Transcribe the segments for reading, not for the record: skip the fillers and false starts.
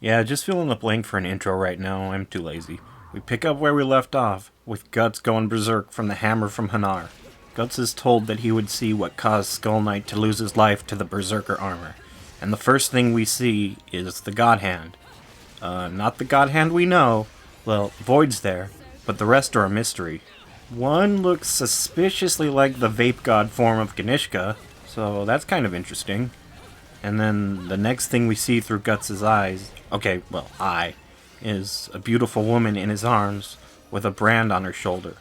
Yeah, just fill in the blank for an intro right now. I'm too lazy. We pick up where we left off, with Guts going berserk from the hammer from Hanar. Guts is told that he would see what caused Skull Knight to lose his life to the berserker armor. And the first thing we see is the God Hand. Not the God Hand we know. Well, Void's there, but the rest are a mystery. One looks suspiciously like the vape god form of Ganishka, so that's kind of interesting. And then the next thing we see through Guts' eyes, is a beautiful woman in his arms with a brand on her shoulder.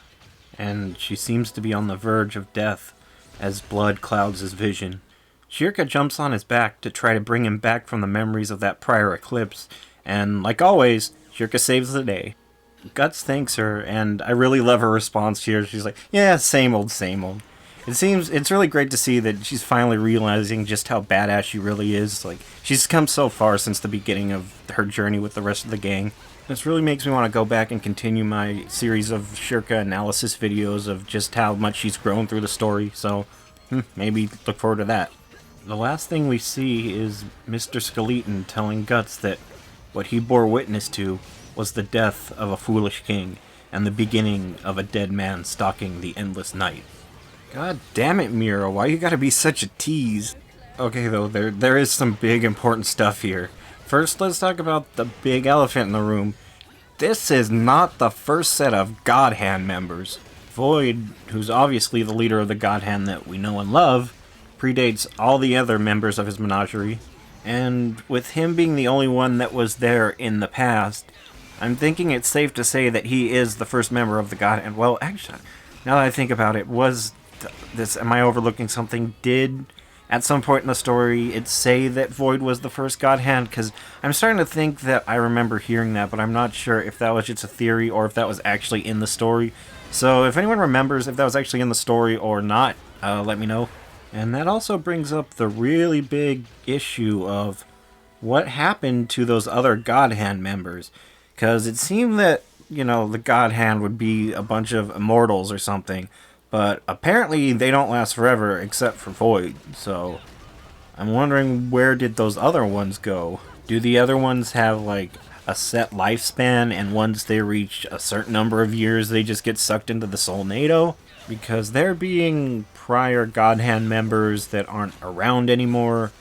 And she seems to be on the verge of death as blood clouds his vision. Shirka jumps on his back to try to bring him back from the memories of that prior eclipse, and like always, Shirka saves the day. Guts thanks her, and I really love her response here. She's like, yeah, same old, same old. It's really great to see that she's finally realizing just how badass she really is. Like, she's come so far since the beginning of her journey with the rest of the gang. This really makes me want to go back and continue my series of Shirka analysis videos of just how much she's grown through the story, so maybe look forward to that. The last thing we see is Mr. Skeleton telling Guts that what he bore witness to was the death of a foolish king and the beginning of a dead man stalking the endless night. God damn it, Mira, why you gotta be such a tease? Okay though, there is some big important stuff here. First, let's talk about the big elephant in the room. This is not the first set of God Hand members. Void, who's obviously the leader of the God Hand that we know and love, predates all the other members of his menagerie. And with him being the only one that was there in the past, I'm thinking it's safe to say that he is the first member of the God Hand. Well, actually, now that I think about it, am I overlooking something? Did, at some point in the story, it say that Void was the first God Hand? Because I'm starting to think that I remember hearing that, but I'm not sure if that was just a theory or if that was actually in the story. So if anyone remembers if that was actually in the story or not, let me know. And that also brings up the really big issue of what happened to those other God Hand members. Because it seemed that, the God Hand would be a bunch of immortals or something. But apparently they don't last forever except for Void, so I'm wondering, where did those other ones go? Do the other ones have like a set lifespan, and once they reach a certain number of years they just get sucked into the Soulnado? Because there being prior God Hand members that aren't around anymore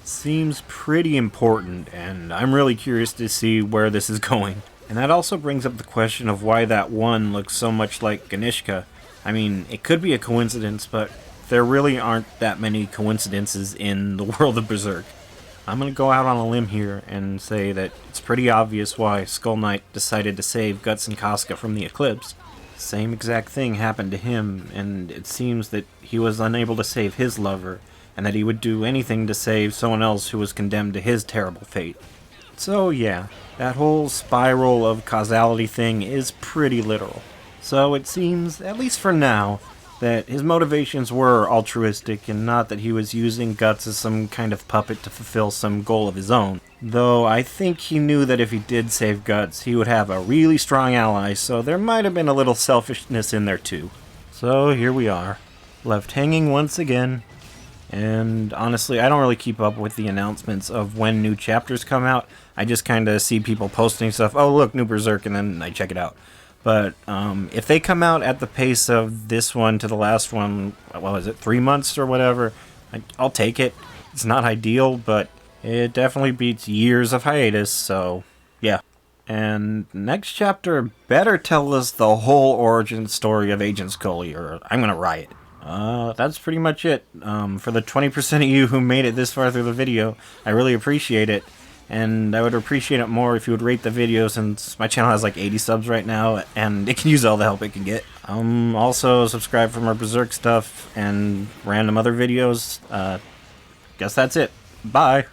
seems pretty important, and I'm really curious to see where this is going. And that also brings up the question of why that one looks so much like Ganishka. I mean, it could be a coincidence, but there really aren't that many coincidences in the world of Berserk. I'm going to go out on a limb here and say that it's pretty obvious why Skull Knight decided to save Guts and Casca from the eclipse. Same exact thing happened to him, and it seems that he was unable to save his lover, and that he would do anything to save someone else who was condemned to his terrible fate. So yeah, that whole spiral of causality thing is pretty literal. So it seems, at least for now, that his motivations were altruistic and not that he was using Guts as some kind of puppet to fulfill some goal of his own. Though I think he knew that if he did save Guts, he would have a really strong ally, so there might have been a little selfishness in there too. So here we are, left hanging once again. And honestly, I don't really keep up with the announcements of when new chapters come out. I just kind of see people posting stuff, oh look, new Berserk, and then I check it out. But if they come out at the pace of this one to the last one, what was it, 3 months or whatever, I'll take it. It's not ideal, but it definitely beats years of hiatus, so yeah. And next chapter better tell us the whole origin story of Agent Scully, or I'm gonna riot. That's pretty much it. For the 20% of you who made it this far through the video, I really appreciate it. And I would appreciate it more if you would rate the video, since my channel has like 80 subs right now, and it can use all the help it can get. Also subscribe for more Berserk stuff and random other videos. Guess that's it. Bye!